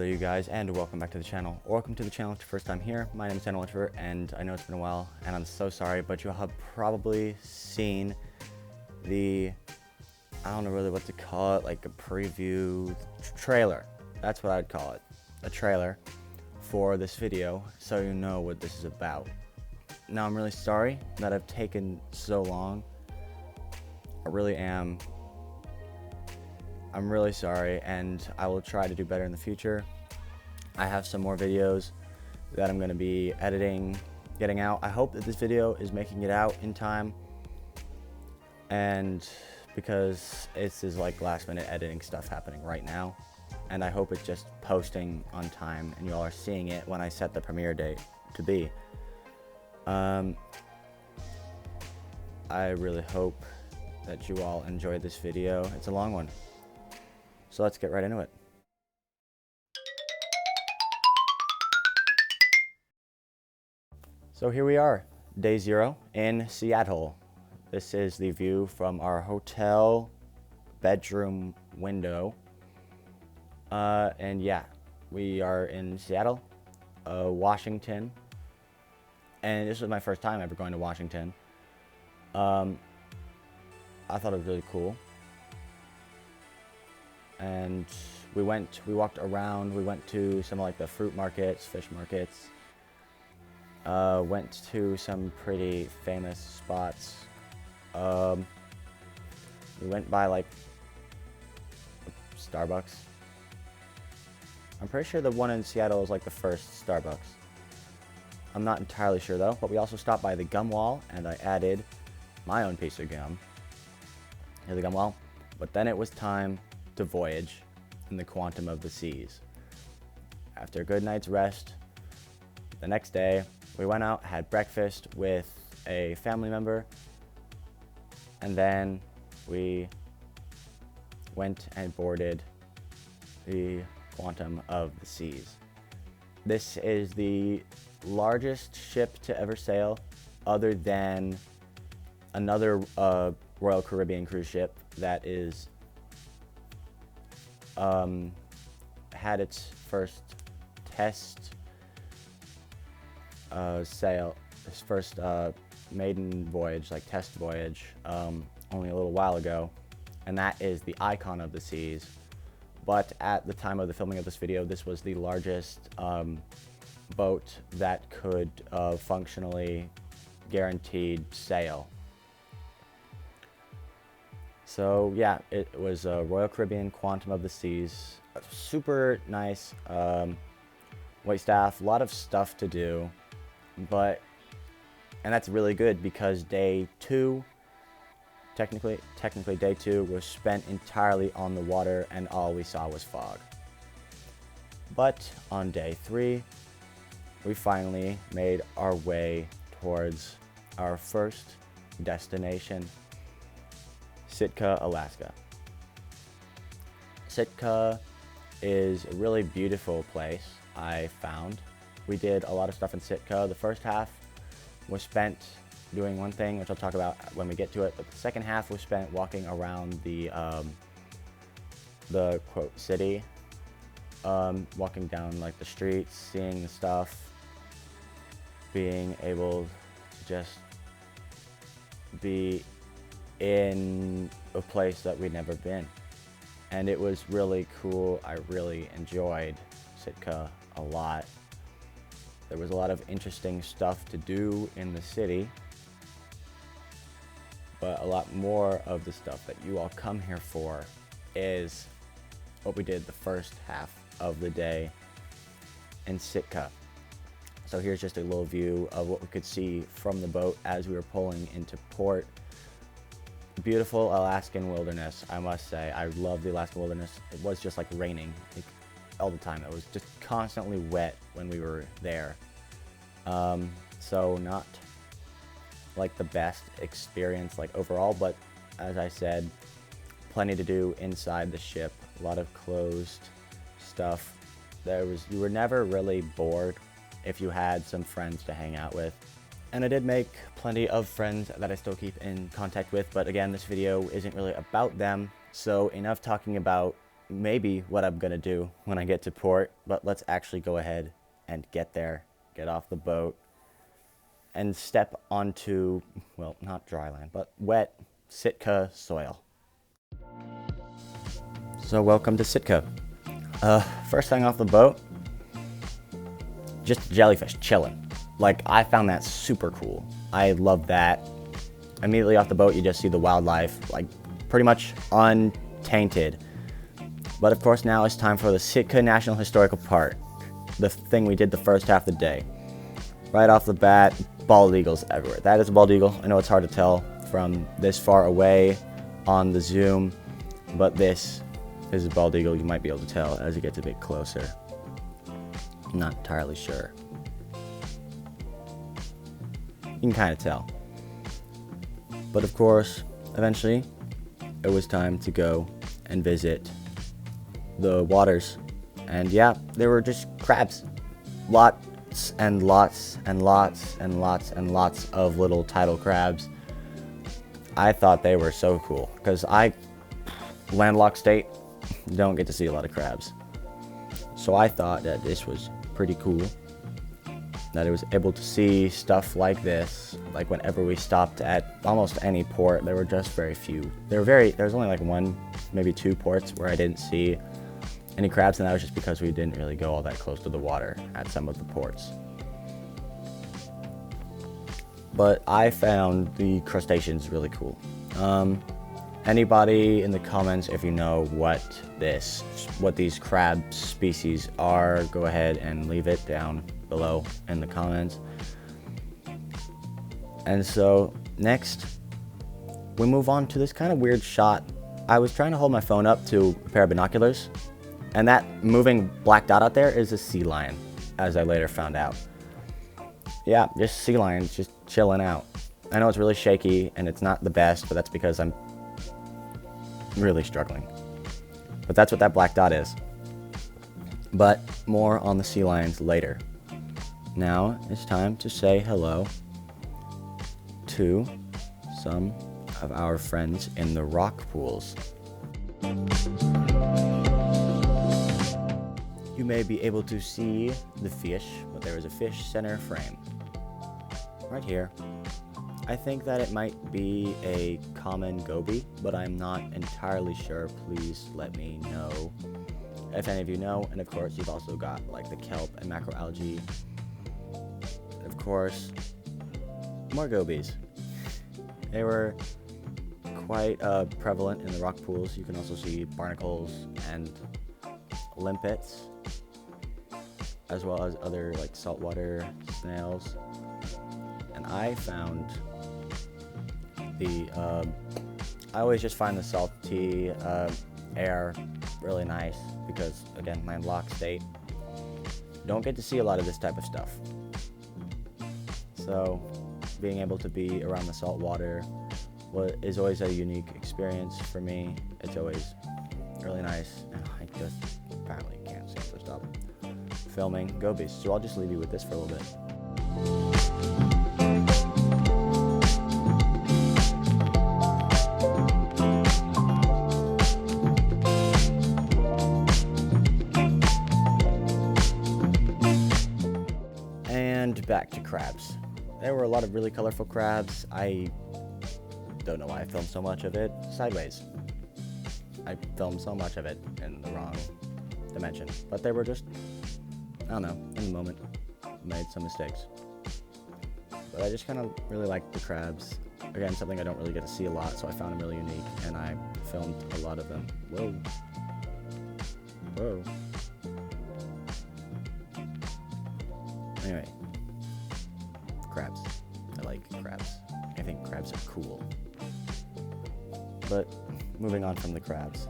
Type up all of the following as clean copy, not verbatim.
you guys, and welcome back to the channel. Welcome to the channel if it's your first time here. My name is Introvert, and I know it's been a while, and I'm so sorry, but you'll have probably seen the, I don't know really what to call it, like a preview trailer. That's what I'd call it, a trailer for this video, so you know what this is about. Now, I'm really sorry that I've taken so long. I really am. I'm really sorry, and I will try to do better in the future. I have some more videos that I'm going to be editing, getting out. I hope that this video is making it out in time, and because this is like last minute editing stuff happening right now, and I hope it's just posting on time and you all are seeing it when I set the premiere date to be. I really hope that you all enjoyed this video. It's a long one. So let's get right into it. So here we are, day 0 in Seattle. This is the view from our hotel bedroom window. And yeah, we are in Seattle, Washington. And this was my first time ever going to Washington. I thought it was really cool. And we walked around, we went to some like the fruit markets, fish markets, went to some pretty famous spots. We went by like Starbucks. I'm pretty sure the one in Seattle is like the first Starbucks. I'm not entirely sure though, but we also stopped by the gum wall and I added my own piece of gum to the gum wall. But then it was time to voyage in the quantum of the seas. After a good night's rest, the next day we went out, had breakfast with a family member, and then we went and boarded the quantum of the seas. This is the largest ship to ever sail, other than another Royal Caribbean cruise ship that is had its first test sail, its first maiden voyage, like test voyage, only a little while ago, and that is the Icon of the Seas. But at the time of the filming of this video, this was the largest boat that could functionally guaranteed sail. So yeah, it was a Royal Caribbean Quantum of the Seas. Super nice wait staff, a lot of stuff to do, and that's really good because day 2, technically day 2 was spent entirely on the water and all we saw was fog. But on day 3, we finally made our way towards our first destination, Sitka, Alaska. Sitka is a really beautiful place, I found. We did a lot of stuff in Sitka. The first half was spent doing one thing, which I'll talk about when we get to it, but the second half was spent walking around the quote city, walking down like the streets, seeing the stuff, being able to just be in a place that we'd never been, and it was really cool. I really enjoyed Sitka a lot. There was a lot of interesting stuff to do in the city, but a lot more of the stuff that you all come here for is what we did the first half of the day in Sitka. So here's just a little view of what we could see from the boat as we were pulling into port. Beautiful Alaskan wilderness, I must say. I love the Alaskan wilderness. It was just like raining all the time. It was just constantly wet when we were there. So not like the best experience like overall, but as I said, plenty to do inside the ship. A lot of closed stuff. You were never really bored if you had some friends to hang out with. And I did make plenty of friends that I still keep in contact with, but again, this video isn't really about them, so enough talking about maybe what I'm gonna do when I get to port, but let's actually go ahead and get there, get off the boat, and step onto, well, not dry land, but wet Sitka soil. So welcome to Sitka. First thing off the boat, just jellyfish chilling. Like, I found that super cool. I love that. Immediately off the boat, you just see the wildlife, like, pretty much untainted. But of course, now it's time for the Sitka National Historical Park, the thing we did the first half of the day. Right off the bat, bald eagles everywhere. That is a bald eagle. I know it's hard to tell from this far away on the zoom, but this is a bald eagle. You might be able to tell as it gets a bit closer. I'm not entirely sure. You can kind of tell. But of course, eventually, it was time to go and visit the waters. And yeah, there were just crabs. Lots and lots and lots and lots and lots of little tidal crabs. I thought they were so cool because landlocked state, don't get to see a lot of crabs. So I thought that this was pretty cool, that I was able to see stuff like this. Like whenever we stopped at almost any port, there were just very few. There was only like one, maybe two ports where I didn't see any crabs, and that was just because we didn't really go all that close to the water at some of the ports. But I found the crustaceans really cool. Anybody in the comments, if you know what these crab species are, go ahead and leave it down below in the comments. And so next, we move on to this kind of weird shot. I was trying to hold my phone up to a pair of binoculars, and that moving black dot out there is a sea lion, as I later found out. Yeah, just sea lions just chilling out. I know it's really shaky and it's not the best, but that's because I'm really struggling. But that's what that black dot is. But more on the sea lions later. Now it's time to say hello to some of our friends in the rock pools. You may be able to see the fish, but there is a fish center frame right here. I think that it might be a common goby, but I'm not entirely sure. Please let me know if any of you know. And of course, you've also got like the kelp and macroalgae. Of course, more gobies. They were quite prevalent in the rock pools. You can also see barnacles and limpets, as well as other like saltwater snails. And I found I always just find the salty air really nice because, again, landlocked state, don't get to see a lot of this type of stuff. So being able to be around the salt water is always a unique experience for me. It's always really nice, and I just apparently can't seem to stop filming gobies, so I'll just leave you with this for a little bit. And back to crabs. There were a lot of really colorful crabs. I don't know why I filmed so much of it sideways. I filmed so much of it in the wrong dimension, but they were just, I don't know, in the moment, made some mistakes. But I just kind of really liked the crabs. Again, something I don't really get to see a lot, so I found them really unique, and I filmed a lot of them. Whoa. Whoa. Anyway, crabs. I like crabs. I think crabs are cool. But moving on from the crabs.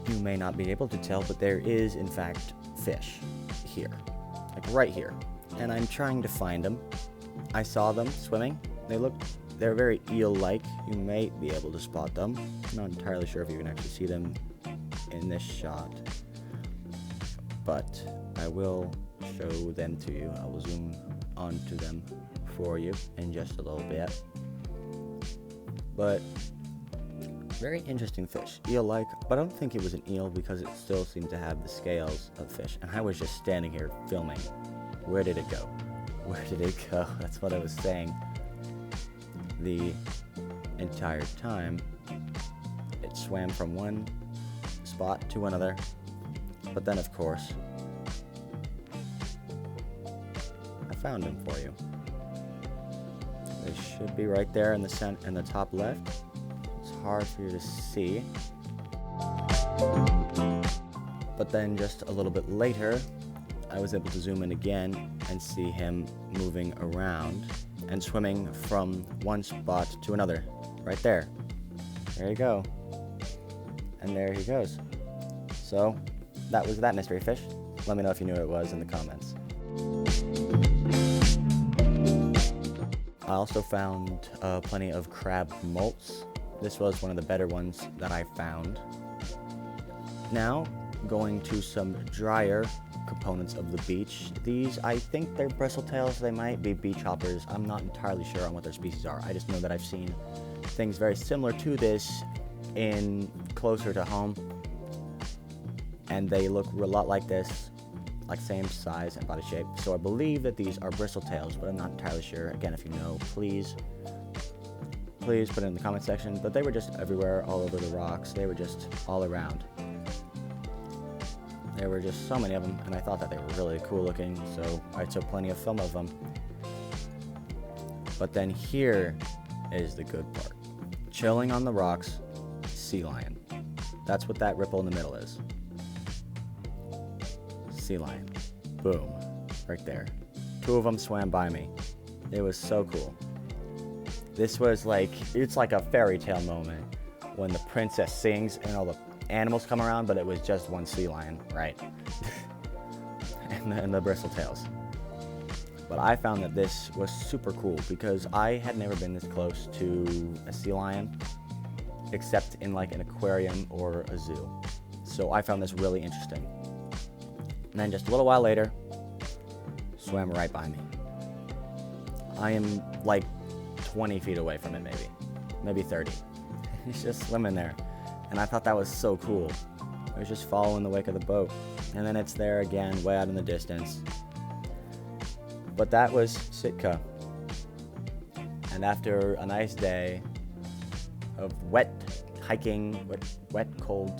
You may not be able to tell, but there is, in fact, fish here. Like right here. And I'm trying to find them. I saw them swimming. They're very eel-like. You may be able to spot them. I'm not entirely sure if you can actually see them in this shot. But I will show them to you. I will zoom onto them for you in just a little bit. But Very interesting fish, eel-like, but I don't think it was an eel because it still seemed to have the scales of fish. And I was just standing here filming. Where did it go? Where did it go? That's what I was saying the entire time. It swam from one spot to another, but then of course I found him for you. They should be right there in the top left. It's hard for you to see, but then just a little bit later I was able to zoom in again and see him moving around and swimming from one spot to another. Right there. There you go. And there he goes. So that was that mystery fish. Let me know if you knew what it was in the comments. I also found plenty of crab molts. This was one of the better ones that I found. Now, going to some drier components of the beach. These, I think they're bristletails. They might be beach hoppers. I'm not entirely sure on what their species are. I just know that I've seen things very similar to this in closer to home, and they look a lot like this, like same size and body shape. So I believe that these are bristletails, but I'm not entirely sure. Again, if you know, please put it in the comment section. But they were just everywhere, all over the rocks. They were just all around. There were just so many of them, and I thought that they were really cool looking, so I took plenty of film of them. But then here is the good part. Chilling on the rocks, sea lion. That's what that ripple in the middle is. Sea lion. Boom. Right there. 2 of them swam by me. It was so cool. This was like, it's like a fairy tale moment when the princess sings and all the animals come around, but it was just one sea lion, right? and the bristletails. But I found that this was super cool because I had never been this close to a sea lion except in like an aquarium or a zoo. So I found this really interesting. And then just a little while later, swam right by me. I am like 20 feet away from it, maybe 30. He's just swimming there. And I thought that was so cool. I was just following the wake of the boat. And then it's there again, way out in the distance. But that was Sitka. And after a nice day of wet, cold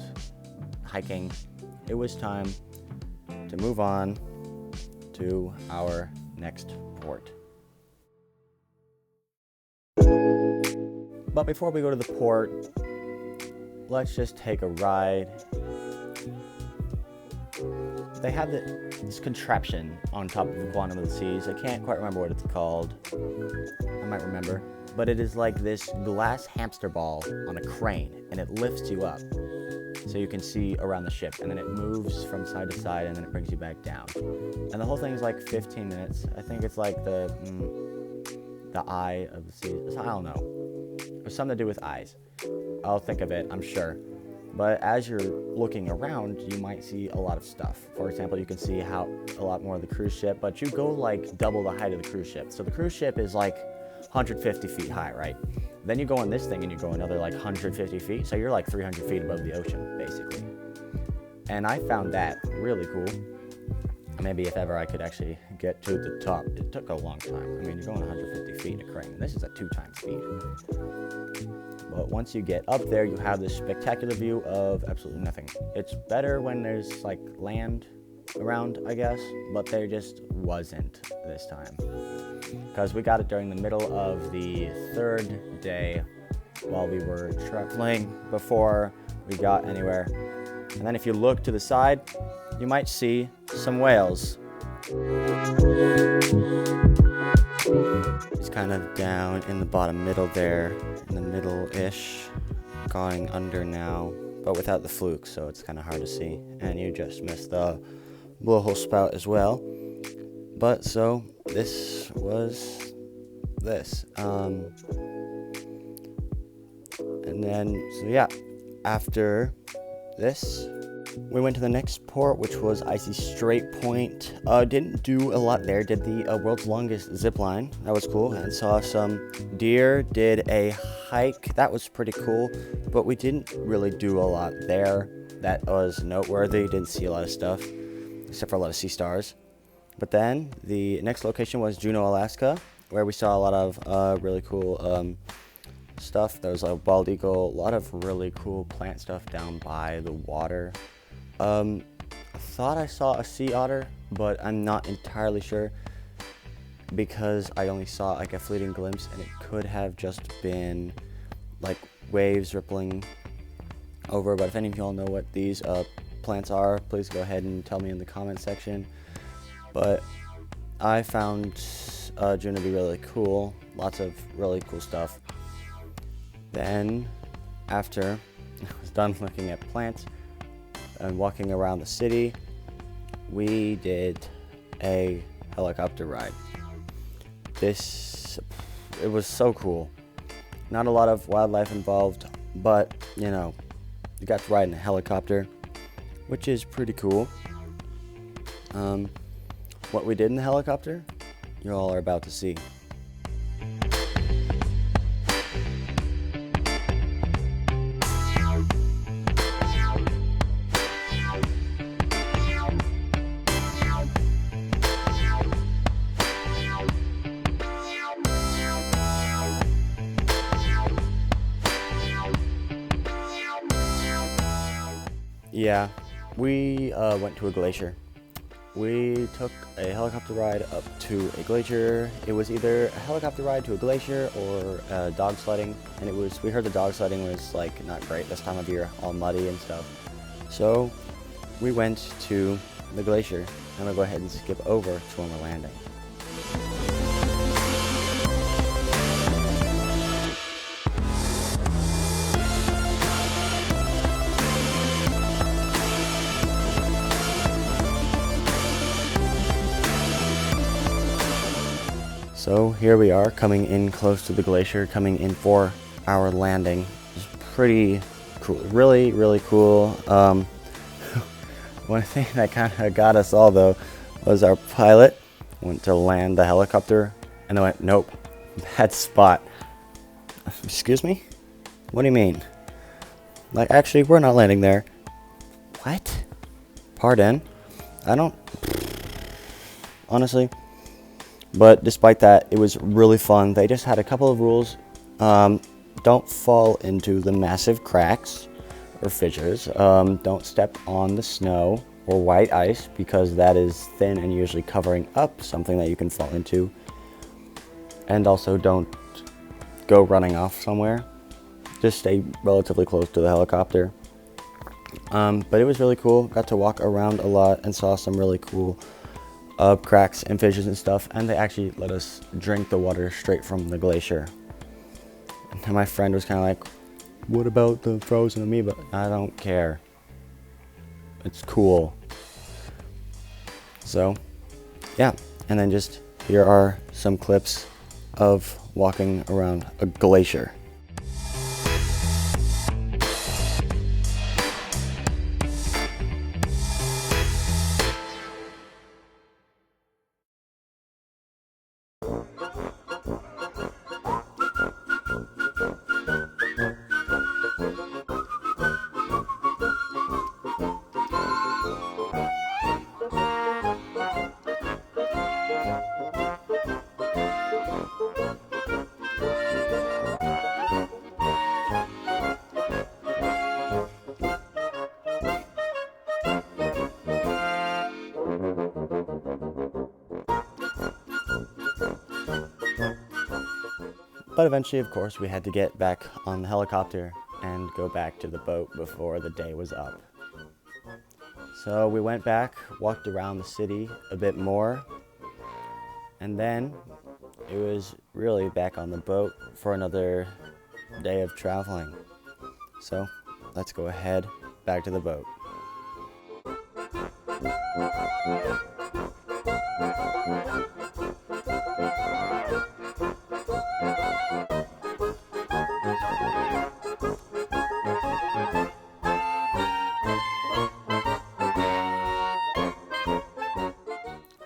hiking, it was time to move on to our next port. But before we go to the port, let's just take a ride. They have this contraption on top of the bottom of the seas. I can't quite remember what it's called. I might remember. But it is like this glass hamster ball on a crane, and it lifts you up so you can see around the ship. And then it moves from side to side, and then it brings you back down. And the whole thing is like 15 minutes. I think it's like the eye of the sea. I don't know. It's something to do with eyes. I'll think of it, I'm sure. But as you're looking around, you might see a lot of stuff. For example, you can see a lot more of the cruise ship, but you go like double the height of the cruise ship. So the cruise ship is like 150 feet high, right? Then you go on this thing and you go another like 150 feet. So you're like 300 feet above the ocean, basically. And I found that really cool. Maybe if ever I could actually get to the top. It took a long time. I mean, you're going 150 feet in a crane. This is at 2 times speed. But once you get up there, you have this spectacular view of absolutely nothing. It's better when there's like land around, I guess, but there just wasn't this time. Because we got it during the middle of the 3rd day while we were traveling before we got anywhere. And then if you look to the side, you might see some whales. It's kind of down in the bottom middle there, in the middle-ish, going under now, but without the fluke, so it's kind of hard to see. And you just missed the blowhole spout as well. But so this was this. And then, so yeah, after this, We went to the next port, which was Icy Strait Point. Didn't do a lot there. Did the world's longest zip line. That was cool. And saw some deer. Did a hike. That was pretty cool. But we didn't really do a lot there. That was noteworthy. Didn't see a lot of stuff, except for a lot of sea stars. But then the next location was Juneau, Alaska, where we saw a lot of really cool stuff. There was a bald eagle, a lot of really cool plant stuff down by the water. I thought I saw a sea otter, but I'm not entirely sure because I only saw like a fleeting glimpse, and it could have just been like waves rippling over. But if any of y'all know what these plants are, please go ahead and tell me in the comment section. But I found June to be really cool. Lots of really cool stuff. Then, after I was done looking at plants and walking around the city, we did a helicopter ride. It was so cool. Not a lot of wildlife involved, but you know, you got to ride in a helicopter, which is pretty cool. What we did in the helicopter, you all are about to see. Yeah, we went to a glacier. We took a helicopter ride up to a glacier. It was either a helicopter ride to a glacier or dog sledding, and we heard the dog sledding was like not great this time of year, all muddy and stuff. So we went to the glacier. I'm gonna go ahead and skip over to when we're landing. So here we are, coming in close to the glacier, coming in for our landing. It's pretty cool, really, really cool. One thing that kind of got us all though was our pilot went to land the helicopter and they went, nope, bad spot. Excuse me? What do you mean? Like, actually, we're not landing there. What? Pardon? I don't, honestly. But despite that, it was really fun. They just had a couple of rules. Don't fall into the massive cracks or fissures. Don't step on the snow or white ice because that is thin and usually covering up something that you can fall into. And also don't go running off somewhere. Just stay relatively close to the helicopter. But it was really cool. Got to walk around a lot and saw some really cool cracks and fissures and stuff, and they actually let us drink the water straight from the glacier. And my friend was kind of like, what about the frozen amoeba? I don't care. It's cool. So, yeah. And then just here are some clips of walking around a glacier. But eventually, of course, we had to get back on the helicopter and go back to the boat before the day was up. So we went back, walked around the city a bit more, and then it was really back on the boat for another day of traveling. So let's go ahead back to the boat.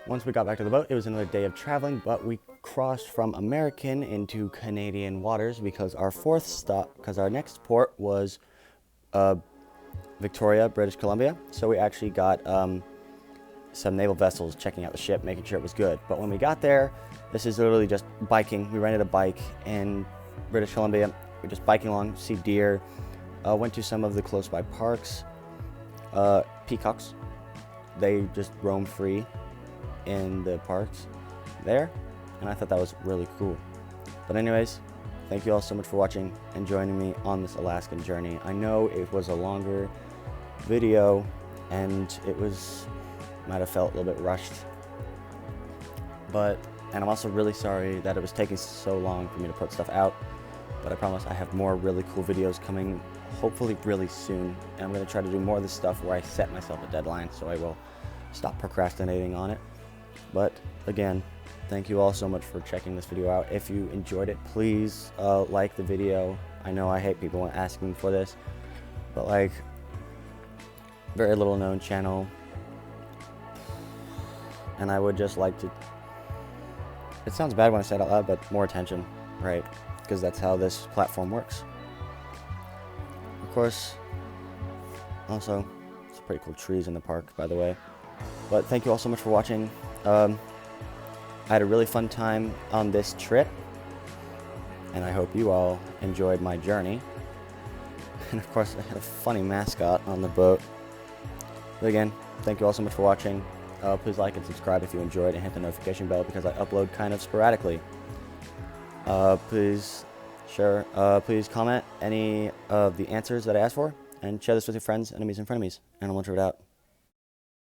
Once we got back to the boat, it was another day of traveling, but we crossed from American into Canadian waters because our next port was Victoria, British Columbia. So we actually got some naval vessels checking out the ship, making sure it was good. But when we got there, this is literally just biking. We rented a bike in British Columbia. We're just biking along, see deer, went to some of the close by parks. Peacocks, they just roam free in the parks there, and I thought that was really cool. But anyways, thank you all so much for watching and joining me on this Alaskan journey. I know it was a longer video and might have felt a little bit rushed, and I'm also really sorry that it was taking so long for me to put stuff out, but I promise I have more really cool videos coming hopefully really soon, and I'm going to try to do more of this stuff where I set myself a deadline, so I will stop procrastinating on it. But again, thank you all so much for checking this video out. If you enjoyed it, please like the video. I know I hate people asking for this, but like, very little known channel, and I would just like to, it sounds bad when I say it out loud, but more attention, right? Because that's how this platform works. Of course, also, it's pretty cool trees in the park, by the way. But thank you all so much for watching. I had a really fun time on this trip, and I hope you all enjoyed my journey. And of course, I had a funny mascot on the boat. But again, thank you all so much for watching. Please like and subscribe if you enjoyed, and hit the notification bell because I upload kind of sporadically. Please comment any of the answers that I asked for, and share this with your friends, enemies, and frenemies. And I'm Introvert out.